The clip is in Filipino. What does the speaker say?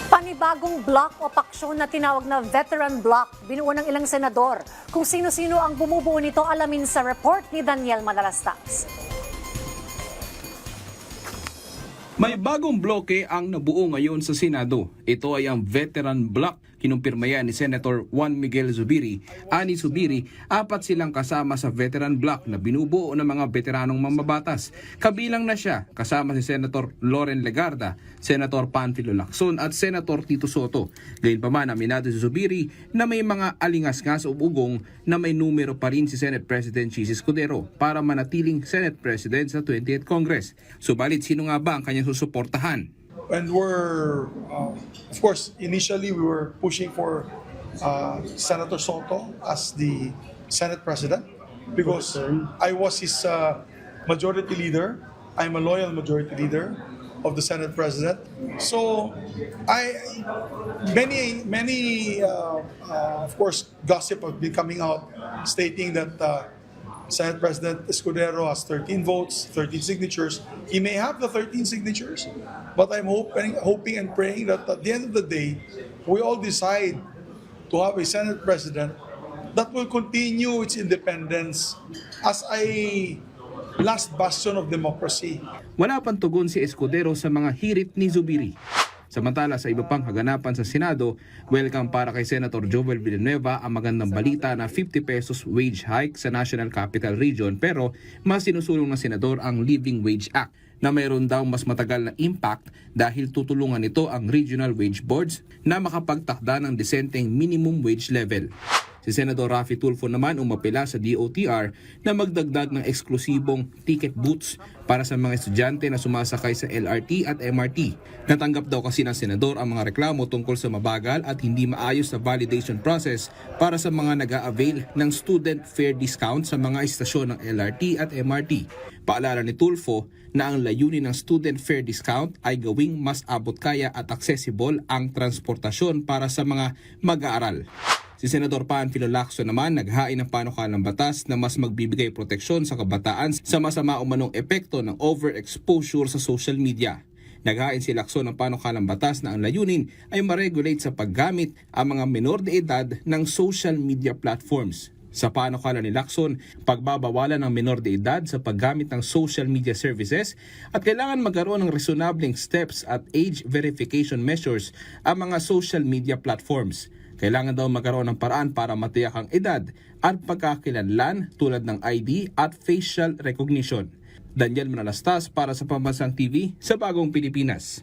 Panibagong block o paksyon na tinawag na veteran block, binuo ng ilang senador. Kung sino-sino ang bumubuo nito, alamin sa report ni Daniel Manalastas. May bagong bloke ang nabuo ngayon sa Senado. Ito ay ang veteran block. Kinumpirma yan ni Senator Juan Miguel Zubiri. Ani Zubiri, 4 silang kasama sa veteran block na binubuo ng mga veteranong mamabatas. Kabilang na siya, kasama si Senator Loren Legarda, Senator Panfilo Lacson at Senator Tito Soto. Gayunpaman, aminado si Zubiri na may mga alingas-ngas o ugong na may numero pa rin si Senate President Chis Escudero para manatiling Senate President sa 20th Congress. Subalit, sino nga ba ang kanyang susuportahan? And of course, initially we were pushing for Senator Soto as the Senate President because I was his majority leader. I'm a loyal majority leader of the Senate President. So, many of course, gossip have been coming out stating that Senate President Escudero has 13 votes, 13 signatures. He may have the 13 signatures, but I'm hoping and praying that at the end of the day, we all decide to have a Senate President that will continue its independence as a last bastion of democracy. Wala pang tugon si Escudero sa mga hirit ni Zubiri. Samantala sa iba pang kaganapan sa Senado, welcome para kay Senator Joel Villanueva ang magandang balita na 50 pesos wage hike sa National Capital Region, pero mas sinusulong ng Senador ang Living Wage Act na mayroon daw mas matagal na impact dahil tutulungan nito ang regional wage boards na makapagtakda ng disenteng minimum wage level. Si Senador Raffy Tulfo naman umapela sa DOTR na magdagdag ng eksklusibong ticket booths para sa mga estudyante na sumasakay sa LRT at MRT. Natanggap daw kasi ng Senador ang mga reklamo tungkol sa mabagal at hindi maayos na validation process para sa mga nag-a-avail ng student fare discount sa mga istasyon ng LRT at MRT. Paalala ni Tulfo na ang layunin ng student fare discount ay gawing mas abot kaya at accessible ang transportasyon para sa mga mag-aaral. Si Senator Panfilo Lacson naman naghain ng panukalang batas na mas magbibigay proteksyon sa kabataan sa masama umanong epekto ng overexposure sa social media. Naghain si Lacson ng panukalang batas na ang layunin ay ma-regulate sa paggamit ang mga menor de edad ng social media platforms. Sa panukala ni Lacson, pagbabawalan ng menor de edad sa paggamit ng social media services at kailangan magkaroon ng reasonabling steps at age verification measures ang mga social media platforms. Kailangan daw magkaroon ng paraan para matiyak ang edad at pagkakilanlan tulad ng ID at facial recognition. Daniel Manalastas para sa Pambansang TV sa Bagong Pilipinas.